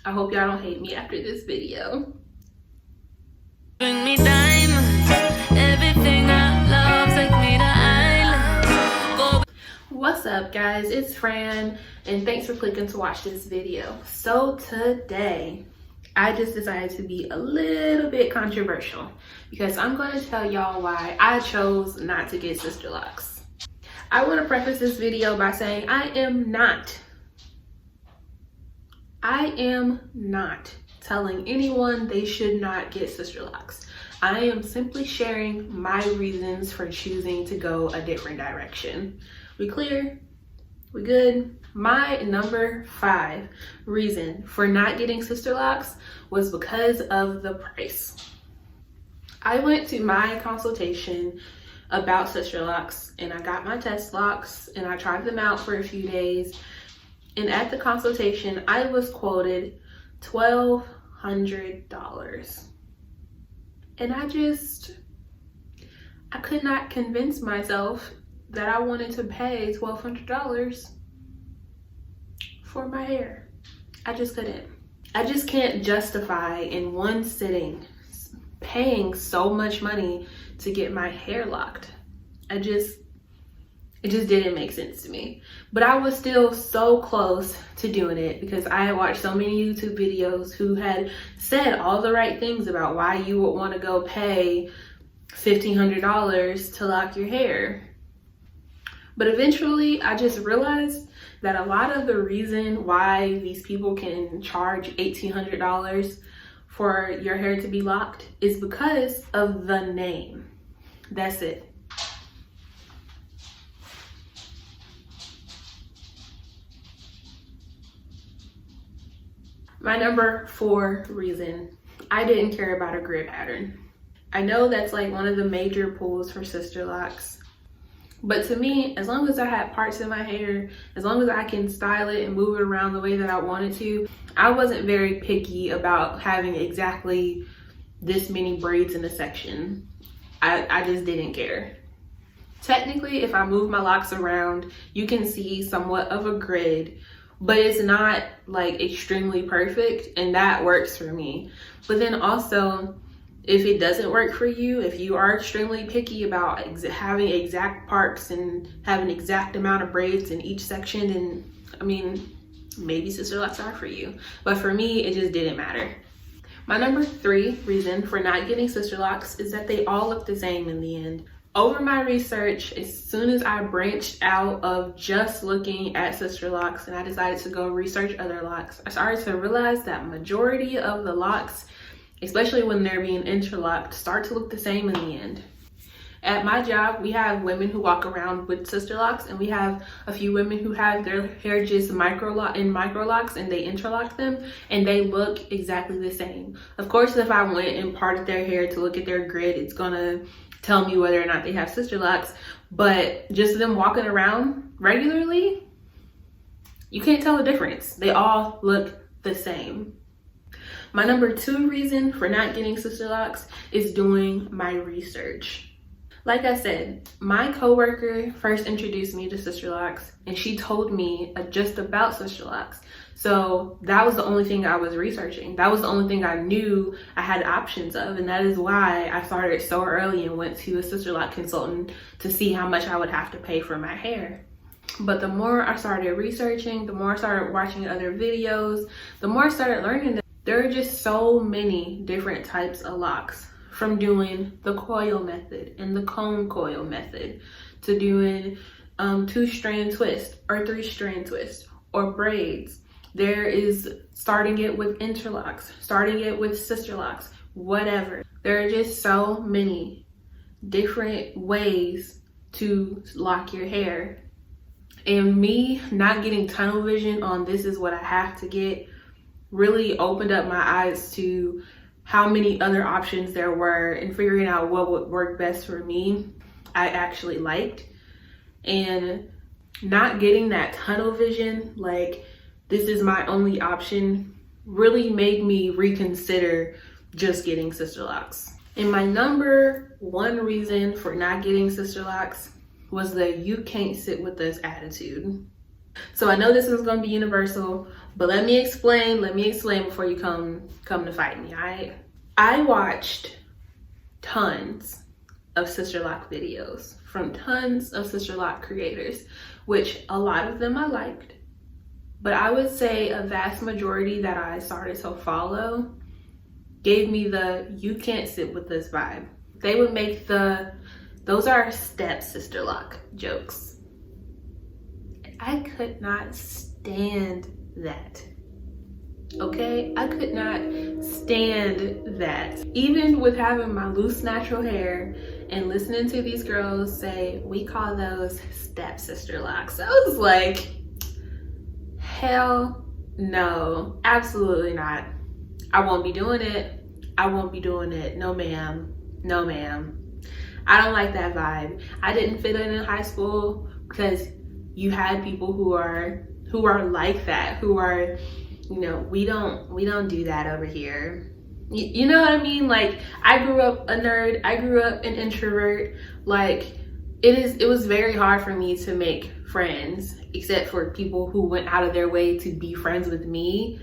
I hope y'all don't hate me after this video. Bring me diamonds, everything I love, take me to island. What's up guys, it's Fran and thanks for clicking to watch this video. So today I just decided to be a little bit controversial because I'm going to tell y'all why I chose not to get Sisterlocks. I want to preface this video by saying I am not telling anyone they should not get Sisterlocks. I am simply sharing my reasons for choosing to go a different direction. We clear? We good? My number 5 reason for not getting Sisterlocks was because of the price. I went to my consultation about Sisterlocks and I got my test locks and I tried them out for a few days. And at the consultation, I was quoted $1,200. And I could not convince myself that I wanted to pay $1,200 for my hair. I just couldn't. I just can't justify in one sitting paying so much money to get my hair locked. It just didn't make sense to me. But I was still so close to doing it because I had watched so many YouTube videos who had said all the right things about why you would want to go pay $1,500 to lock your hair. But eventually I just realized that a lot of the reason why these people can charge $1,800 for your hair to be locked is because of the name. That's it. My number 4 reason, I didn't care about a grid pattern. I know that's like one of the major pulls for Sisterlocks, but to me, as long as I had parts in my hair, as long as I can style it and move it around the way that I wanted to, I wasn't very picky about having exactly this many braids in a section. I just didn't care. Technically, if I move my locks around, you can see somewhat of a grid, but it's not like extremely perfect, and that works for me. But then also, if it doesn't work for you, if you are extremely picky about having exact parts and having exact amount of braids in each section, then I mean, maybe Sisterlocks are for you. But for me, it just didn't matter. My number 3 reason for not getting Sisterlocks is that they all look the same in the end. Over my research, as soon as I branched out of just looking at Sisterlocks and I decided to go research other locks, I started to realize that majority of the locks, especially when they're being interlocked, start to look the same in the end. At my job, we have women who walk around with Sisterlocks, and we have a few women who have their hair just microlocks and they interlock them and they look exactly the same. Of course, if I went and parted their hair to look at their grid, it's gonna tell me whether or not they have Sisterlocks, but just them walking around regularly, you can't tell the difference. They all look the same. My number 2 reason for not getting Sisterlocks is doing my research. Like I said, my coworker first introduced me to Sisterlocks and she told me just about Sisterlocks. So that was the only thing I was researching. That was the only thing I knew I had options of. And that is why I started so early and went to a Sisterlock consultant to see how much I would have to pay for my hair. But the more I started researching, the more I started watching other videos, the more I started learning that there are just so many different types of locks, from doing the coil method and the comb coil method to doing 2-strand twist or 3-strand twist or braids. There is starting it with interlocks, starting it with Sisterlocks, whatever. There are just so many different ways to lock your hair. And me not getting tunnel vision on this is what I have to get really opened up my eyes to how many other options there were and figuring out what would work best for me, I actually liked. And not getting that tunnel vision, like this is my only option, really made me reconsider just getting Sisterlocks. And my number 1 reason for not getting Sisterlocks was the "you can't sit with us" attitude. So I know this is going to be universal, But let me explain before you come to fight me, all right? I watched tons of Sisterlock videos from tons of Sisterlock creators, which a lot of them I liked. But I would say a vast majority that I started to follow gave me the "you can't sit with this" vibe. They would make those are step Sisterlock jokes. I could not stand that. Okay, I could not stand that. Even with having my loose natural hair and listening to these girls say, we call those step Sisterlocks, I was like, hell no, absolutely not. I won't be doing it. I won't be doing it. No ma'am, no ma'am. I don't like that vibe. I didn't fit in high school because you had people who are like that, who are, you know, we don't do that over here. You know what I mean? Like, I grew up a nerd. I grew up an introvert. Like, it was very hard for me to make friends, except for people who went out of their way to be friends with me.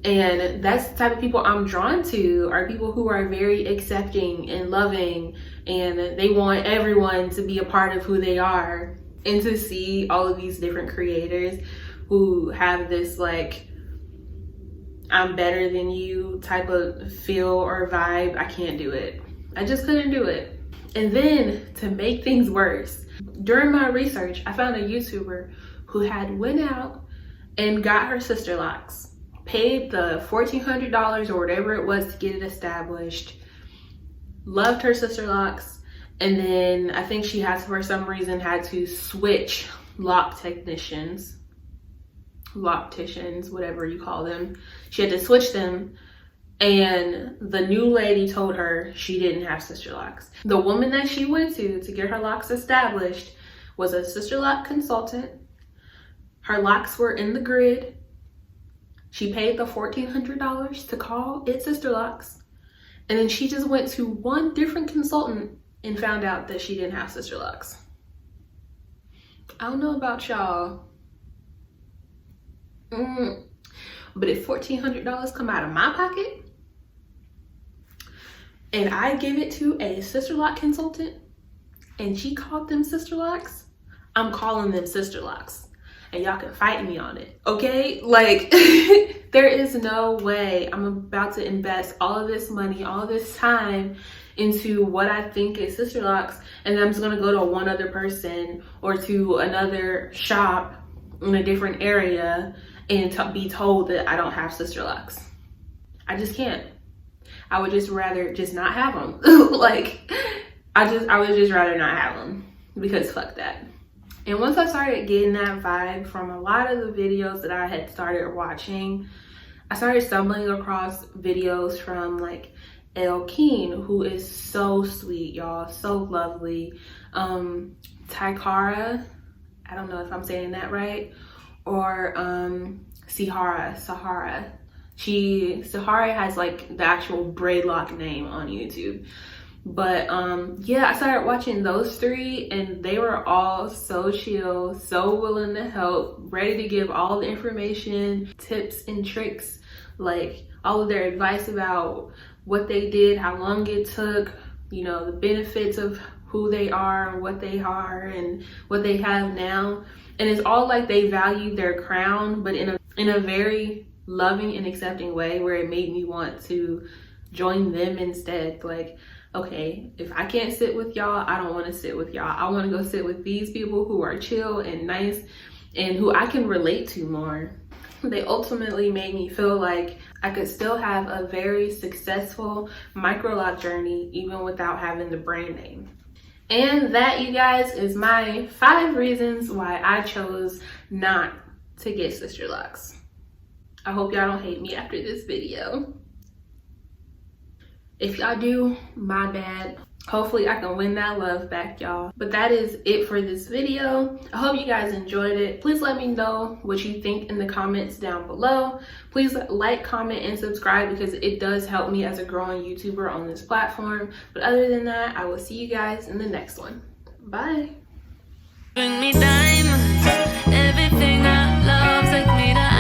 And that's the type of people I'm drawn to, are people who are very accepting and loving, and they want everyone to be a part of who they are. And to see all of these different creators who have this like, I'm better than you type of feel or vibe, I can't do it. I just couldn't do it. And then to make things worse, during my research, I found a YouTuber who had went out and got her Sisterlocks, paid the $1,400 or whatever it was to get it established, loved her Sisterlocks, and then I think she has, for some reason, had to switch locticians, whatever you call them. She had to switch them, and the new lady told her she didn't have Sisterlocks. The woman that she went to get her locks established was a Sisterlock consultant. Her locks were in the grid. She paid the $1,400 to call it Sisterlocks, and then she just went to one different consultant and found out that she didn't have Sisterlocks. I don't know about y'all, but if $1,400 come out of my pocket and I give it to a Sisterlock consultant and she called them Sisterlocks, I'm calling them Sisterlocks, and y'all can fight me on it, okay? Like, there is no way I'm about to invest all of this money, all this time into what I think is Sisterlocks, and then I'm just gonna go to one other person or to another shop in a different area and be told that I don't have Sisterlocks. I just can't. I would just rather just not have them. Like, I would just rather not have them, because fuck that. And once I started getting that vibe from a lot of the videos that I had started watching, I started stumbling across videos from like Elle Keen, who is so sweet, y'all, so lovely. Tykara, I don't know if I'm saying that right, or Sahara. Sahara has like the actual Braidloc name on YouTube. But yeah, I started watching those three, and they were all so chill, so willing to help, ready to give all the information, tips and tricks, like all of their advice about what they did, how long it took, you know, the benefits of who they are, what they are, and what they have now. And it's all like they valued their crown, but in a very loving and accepting way, where it made me want to join them instead. Like, okay, if I can't sit with y'all, I don't want to sit with y'all. I want to go sit with these people who are chill and nice and who I can relate to more. They ultimately made me feel like I could still have a very successful microloc journey even without having the brand name. And that, you guys, is my 5 reasons why I chose not to get Sisterlocks. I hope y'all don't hate me after this video. If y'all do, my bad. Hopefully I can win that love back, y'all. But that is it for this video. I hope you guys enjoyed it. Please let me know what you think in the comments down below. Please like, comment, and subscribe, because it does help me as a growing YouTuber on this platform. But other than that, I will see you guys in the next one. Bye. Bring me diamonds, everything I love's like me to